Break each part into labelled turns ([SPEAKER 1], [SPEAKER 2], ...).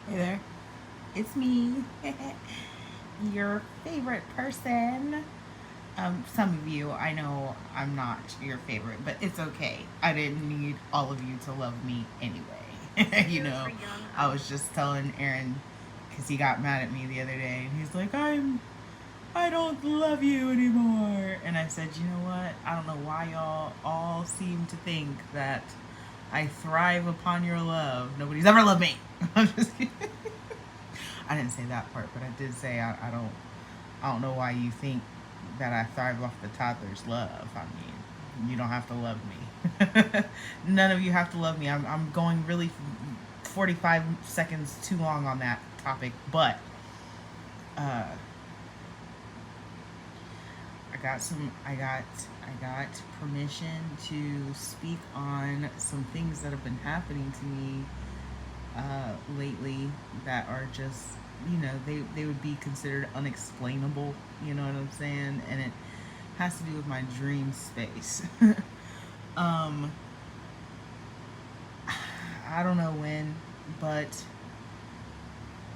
[SPEAKER 1] Hey there, it's me, your favorite person. Some of you, I know I'm not your favorite, but it's okay. I didn't need all of you to love me anyway. I was just telling Aaron because he got mad at me the other day, and he's like, I don't love you anymore. And I said, you know what? I don't know why y'all all seem to think that I thrive upon your love. Nobody's ever loved me. I'm just kidding. I didn't say that part, but I did say I don't know why you think that I thrive off the toddler's love. I mean, you don't have to love me. None of you have to love me. I'm going really 45 seconds too long on that topic, but uh, I got permission to speak on some things that have been happening to me lately that are just, they would be considered unexplainable. You know what I'm saying? And it has to do with my dream space. um, I don't know when, but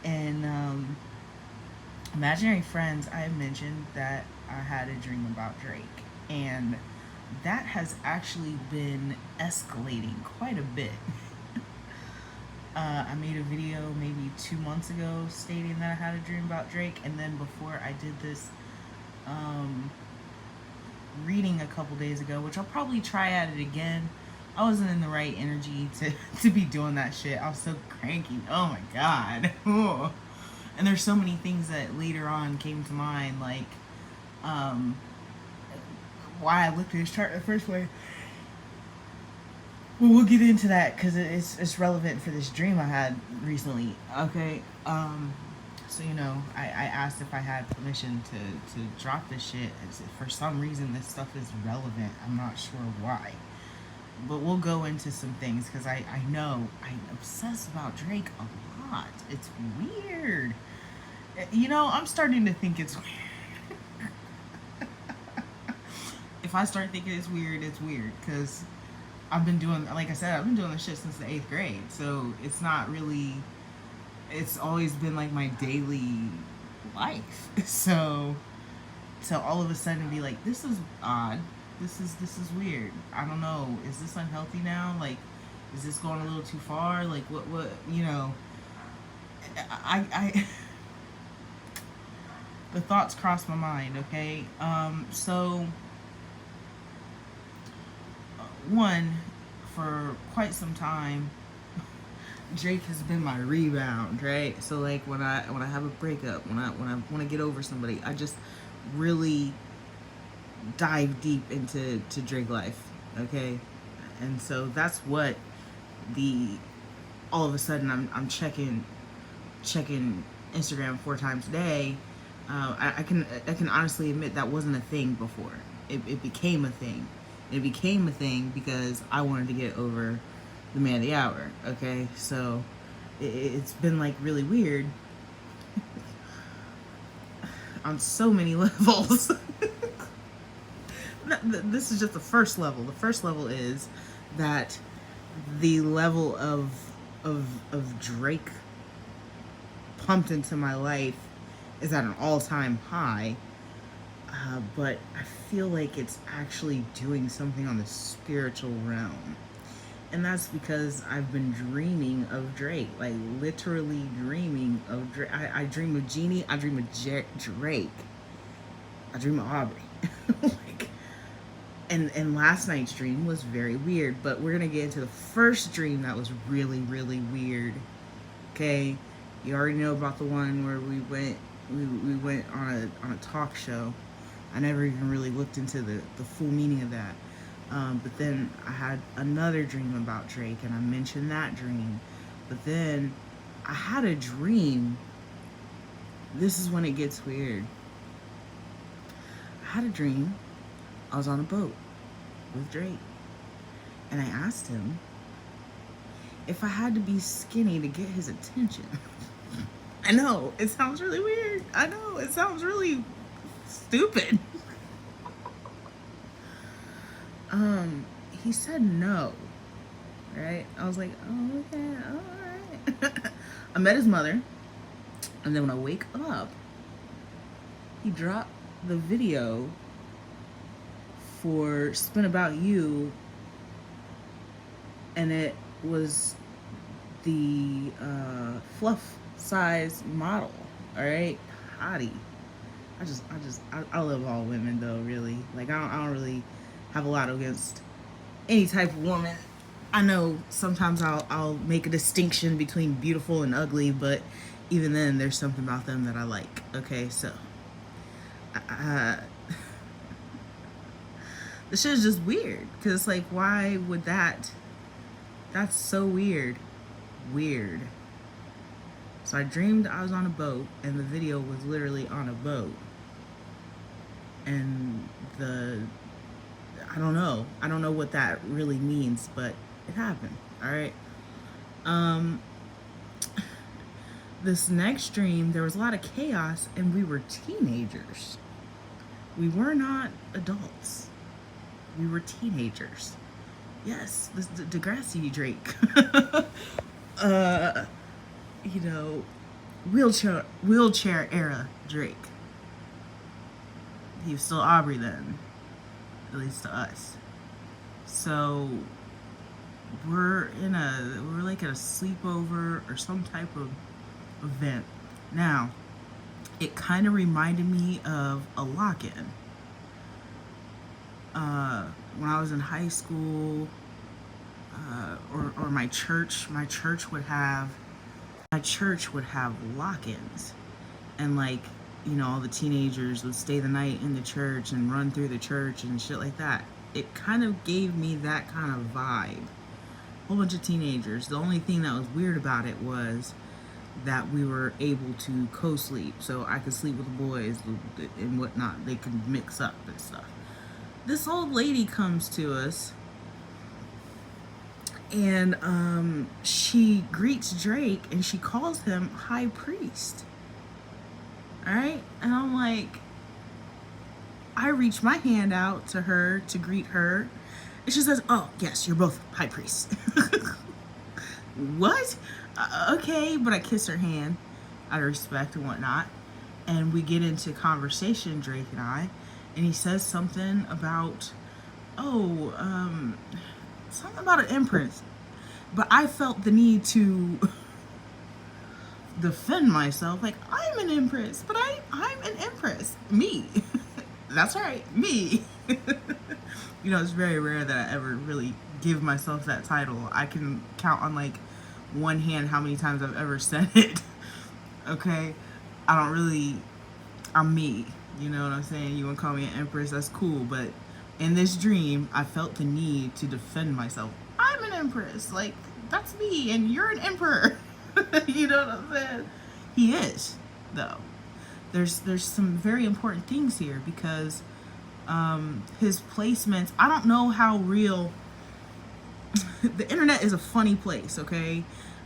[SPEAKER 1] in Imaginary Friends, I mentioned that I had a dream about Drake, and that has actually been escalating quite a bit. I made a video maybe 2 months ago stating that I had a dream about Drake, and then before I did this um, reading a couple days ago, which I'll probably try at it again. I wasn't in the right energy to be doing that shit. I was so cranky. Oh my god. And there's so many things that later on came to mind, like um, why I looked at his chart in the first place. Well, we'll get into that because it's relevant for this dream I had recently. Okay. So I asked if I had permission to drop this shit. For some reason, this stuff is relevant. I'm not sure why, but we'll go into some things because I know I obsess about Drake a lot. It's weird. I'm starting to think it's weird. If I start thinking it's weird because I've been doing, like I said, I've been doing this shit since the 8th grade. So it's not really, it's always been like my daily life. So all of a sudden be like, this is odd. This is weird. I don't know. Is this unhealthy now? Like, is this going a little too far? Like, what? I the thoughts cross my mind. Okay. So one, for quite some time, Drake has been my rebound, right? So like when I have a breakup, when I want to get over somebody, I just really dive deep into Drake life, okay? And so that's what the all of a sudden I'm checking Instagram 4 times a day. I can honestly admit that wasn't a thing before. It became a thing. It became a thing because I wanted to get over the man of the hour. Okay, so it's been like really weird on so many levels. This is just the first level. The first level is that the level of Drake pumped into my life is at an all-time high. But I feel like it's actually doing something on the spiritual realm. And that's because I've been dreaming of Drake, like literally dreaming of Drake. I dream of Jeannie, I dream of Drake, I dream of Aubrey. like, and last night's dream was very weird, but we're gonna get into the first dream that was really, really weird. Okay, you already know about the one where we went on a talk show. I never even really looked into the full meaning of that. But then I had another dream about Drake, and I mentioned that dream. But then I had a dream. This is when it gets weird. I had a dream. I was on a boat with Drake, and I asked him if I had to be skinny to get his attention. I know, it sounds really weird. I know, it sounds really stupid. He said no, right? I was like, oh, okay, all right. I met his mother, and then when I wake up, he dropped the video for Spin About You, and it was the fluff size model. All right, hottie. I love all women though. Really, like I don't really have a lot against any type of woman. I know sometimes I'll make a distinction between beautiful and ugly, but even then, there's something about them that I like. Okay, so this shit is just weird because like, why would that? That's so weird. Weird. So I dreamed I was on a boat, and the video was literally on a boat. And I don't know what that really means, but it happened. All right. This next dream, there was a lot of chaos, and we were teenagers. We were not adults. We were teenagers. Yes, this Degrassi Drake. You know, wheelchair era Drake. He was still Aubrey then, at least to us. So we're like at a sleepover or some type of event. Now, it kind of reminded me of a lock-in. When I was in high school, or my church would have lock-ins, and like, you know, all the teenagers would stay the night in the church and run through the church and shit like that. It kind of gave me that kind of vibe. Whole bunch of teenagers. The only thing that was weird about it was that we were able to co-sleep, so I could sleep with the boys and whatnot. They could mix up and stuff. This old lady comes to us, and she greets Drake, and she calls him High Priest. All right, and I'm like, I reach my hand out to her to greet her, and she says, "Oh yes, you're both High Priests." What? Okay, but I kiss her hand out of respect and whatnot, and we get into conversation, Drake and I, and he says something about, something about an empress, but I felt the need to defend myself, like, I'm an empress, but I'm an empress, me. That's right, me. You know, it's very rare that I ever really give myself that title. I can count on like one hand how many times I've ever said it. Okay, I'm me. You know what I'm saying? You want to call me an empress, that's cool, but in this dream, I felt the need to defend myself. I'm an empress, like, that's me, and you're an emperor. You know what I'm saying? He is, though. There's some very important things here, because his placements, I don't know how real. The internet is a funny place, okay?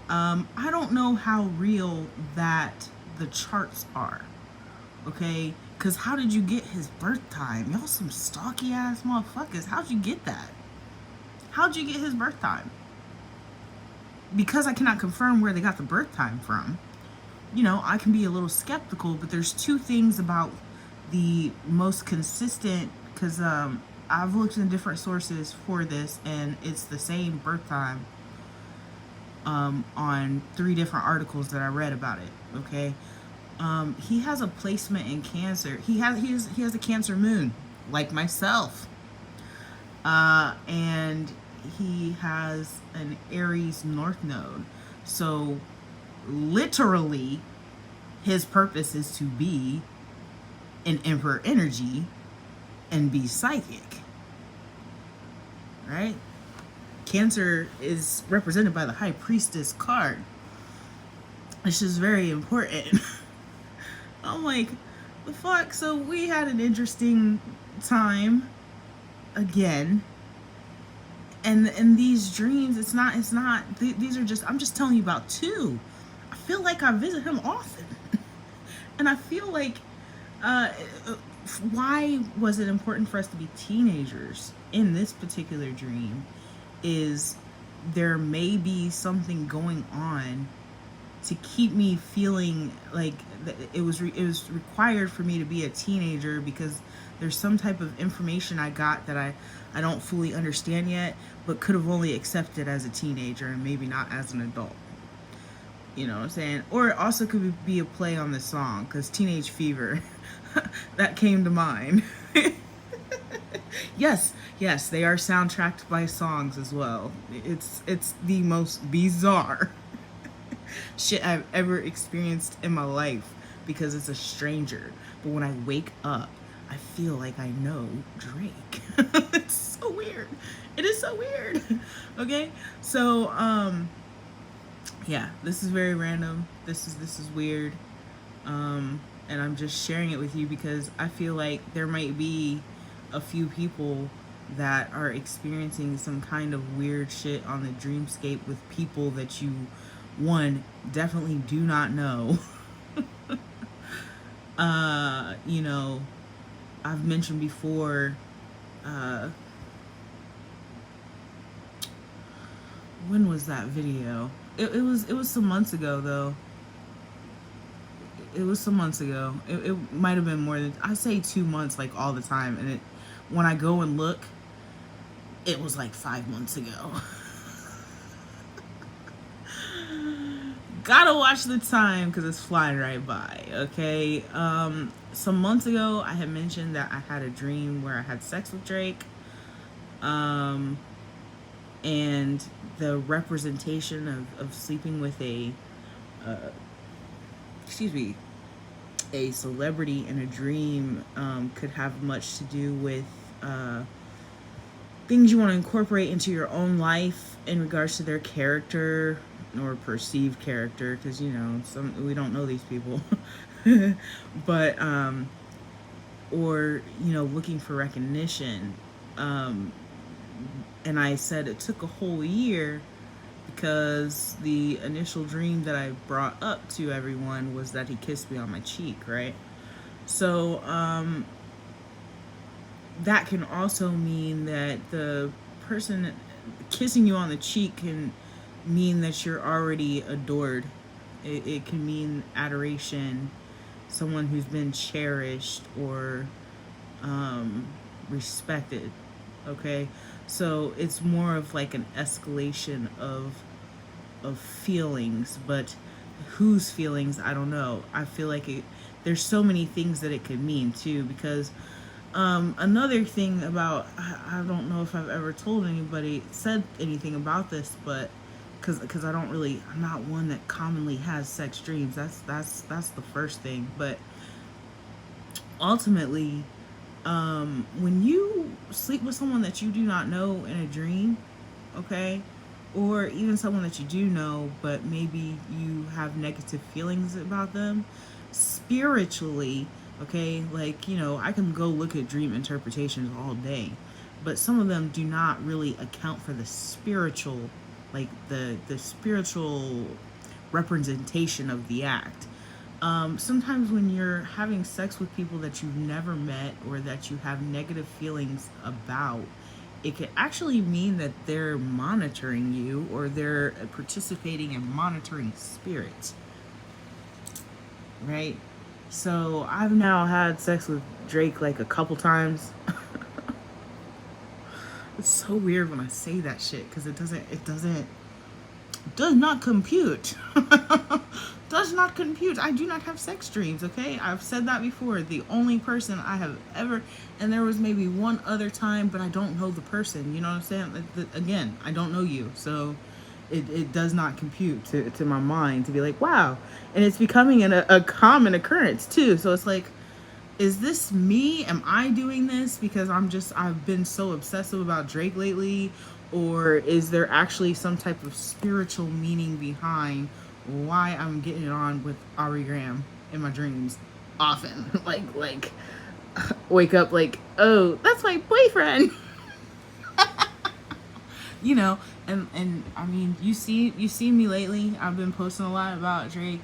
[SPEAKER 1] I don't know how real that the charts are, okay? Because how did you get his birth time? Y'all some stalky ass motherfuckers. How'd you get that? How'd you get his birth time? Because I cannot confirm where they got the birth time from, you know, I can be a little skeptical, but there's two things about the most consistent, because I've looked in different sources for this, and it's the same birth time on 3 different articles that I read about it, okay? He has a placement in Cancer. He has a Cancer moon, like myself. And he has an Aries North Node. So literally, his purpose is to be an Emperor energy and be psychic. Right? Cancer is represented by the High Priestess card. Which is very important. I'm like, the fuck? So we had an interesting time again. And these dreams, these are just, I'm just telling you about 2. I feel like I visit him often. And I feel like, why was it important for us to be teenagers in this particular dream is there may be something going on to keep me feeling like it was required for me to be a teenager, because there's some type of information I got that I don't fully understand yet, but could have only accepted as a teenager and maybe not as an adult. You know what I'm saying? Or it also could be a play on the song, because Teenage Fever, that came to mind. Yes, they are soundtracked by songs as well. It's the most bizarre shit I've ever experienced in my life, because it's a stranger. But when I wake up, I feel like I know Drake. It's so weird. It is so weird. Okay? So, yeah, this is very random. This is weird. And I'm just sharing it with you because I feel like there might be a few people that are experiencing some kind of weird shit on the dreamscape with people that you, one, definitely do not know. You know, I've mentioned before, when was that video? It was some months ago though. It was some months ago. It might have been more than, I say 2 months like all the time, and when I go and look, it was like 5 months ago. Gotta watch the time because it's flying right by. Okay, some months ago I had mentioned that I had a dream where I had sex with Drake, and the representation of sleeping with a a celebrity in a dream could have much to do with things you want to incorporate into your own life in regards to their character or perceived character, because you know, we don't know these people. But or you know, looking for recognition. And I said it took a whole year, because the initial dream that I brought up to everyone was that he kissed me on my cheek, right? So that can also mean that the person kissing you on the cheek can mean that you're already adored. It can mean adoration, someone who's been cherished or respected. Okay, so it's more of like an escalation of feelings, but whose feelings, I don't know. I feel like there's so many things that it could mean too, because another thing about, I don't know if I've ever told anybody, said anything about this, but because I'm not one that commonly has sex dreams. That's the first thing. But ultimately, when you sleep with someone that you do not know in a dream, okay, or even someone that you do know, but maybe you have negative feelings about them, spiritually, okay, like, you know, I can go look at dream interpretations all day, but some of them do not really account for the spiritual, like the spiritual representation of the act. Sometimes when you're having sex with people that you've never met or that you have negative feelings about, it could actually mean that they're monitoring you, or they're participating in monitoring spirits, right? So I've now had sex with Drake like a couple times. It's so weird when I say that shit, because it does not compute. Does not compute. I do not have sex dreams, okay? I've said that before. The only person I have ever, and there was maybe one other time, but I don't know the person, you know what I'm saying? Again, I don't know you, so it does not compute to my mind to be like, wow. And it's becoming a common occurrence too. So it's like, is this me? Am I doing this because I've been so obsessive about Drake lately? Or is there actually some type of spiritual meaning behind why I'm getting it on with Ari Graham in my dreams often? like wake up like, oh, that's my boyfriend. You know, and I mean, you see me lately. I've been posting a lot about Drake.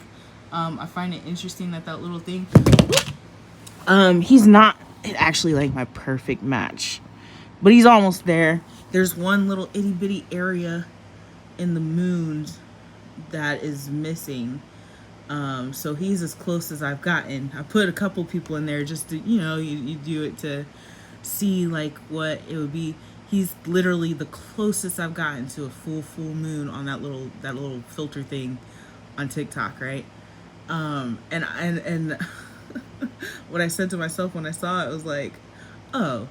[SPEAKER 1] I find it interesting that little thing. He's not actually like my perfect match, but he's almost there. There's one little itty bitty area in the moons that is missing. So he's as close as I've gotten. I put a couple people in there just to, you do it to see like what it would be. He's literally the closest I've gotten to a full moon on that little filter thing on TikTok, right? And what I said to myself when I saw it was like, oh,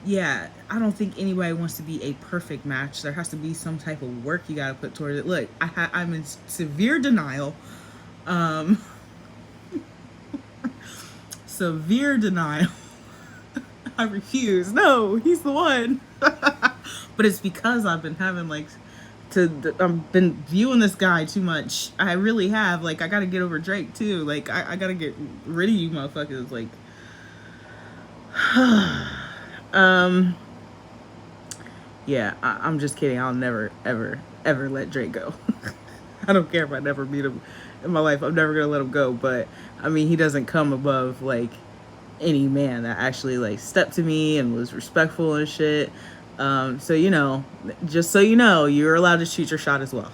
[SPEAKER 1] yeah, I don't think anybody wants to be a perfect match. There has to be some type of work you got to put towards it. Look, I'm in severe denial. Um, severe denial. I refuse. No, he's the one. But it's because I've been having like I've been viewing this guy too much. I really have. Like, I gotta get over Drake too. Like, I gotta get rid of you motherfuckers. Like, yeah, I'm just kidding. I'll never, ever let Drake go. I don't care if I never meet him in my life. I'm never gonna let him go. But I mean, he doesn't come above like any man that actually like stepped to me and was respectful and shit. So just so you know, you're allowed to shoot your shot as well.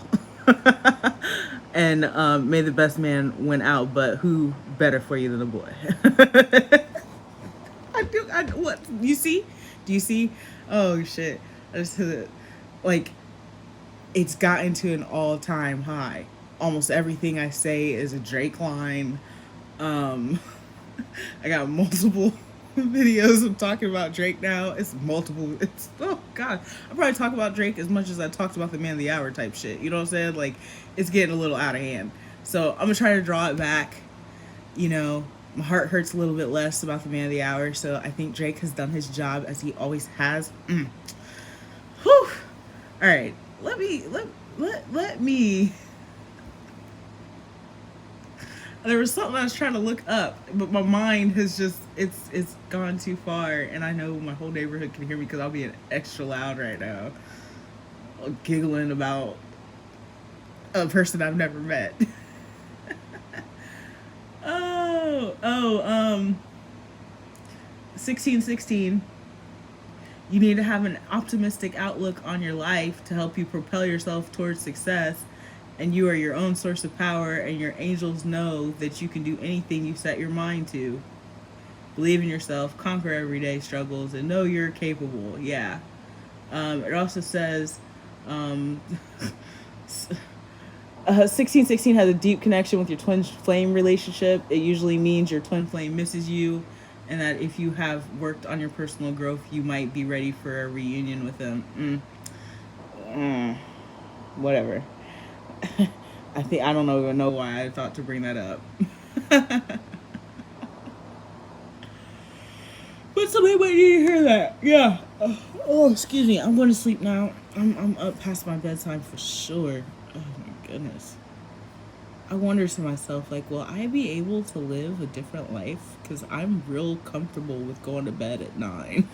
[SPEAKER 1] And may the best man win out. But who better for you than a boy? What do you see? Do you see? Oh shit! I just hit it. Like, it's gotten to an all-time high. Almost everything I say is a Drake line. Um, I got multiple videos of talking about Drake now. It's multiple. It's, oh god, I probably talk about Drake as much as I talked about the man of the hour type shit. You know what I'm saying? Like, it's getting a little out of hand. So I'm gonna try to draw it back. My heart hurts a little bit less about the man of the hour. So I think Drake has done his job as he always has. Whew. All right, let me. There was something I was trying to look up, but my mind has just it's gone too far, and I know my whole neighborhood can hear me because I'll be extra loud right now, giggling about a person I've never met. 1616. You need to have an optimistic outlook on your life to help you propel yourself towards success. And you are your own source of power, and your angels know that you can do anything you set your mind to. Believe in yourself, conquer everyday struggles, and know you're capable. Yeah. It also says 1616 has a deep connection with your twin flame relationship. It usually means your twin flame misses you, and that if you have worked on your personal growth, you might be ready for a reunion with them. Whatever. I don't even know why I thought to bring that up. But somebody might need to hear that. Yeah. Oh, excuse me. I'm going to sleep now. I'm up past my bedtime for sure. Oh my goodness. I wonder to myself, like, will I be able to live a different life? Because I'm real comfortable with going to bed at 9.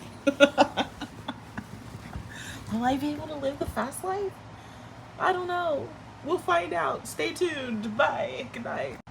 [SPEAKER 1] Will I be able to live the fast life? I don't know. We'll find out. Stay tuned. Bye. Good night.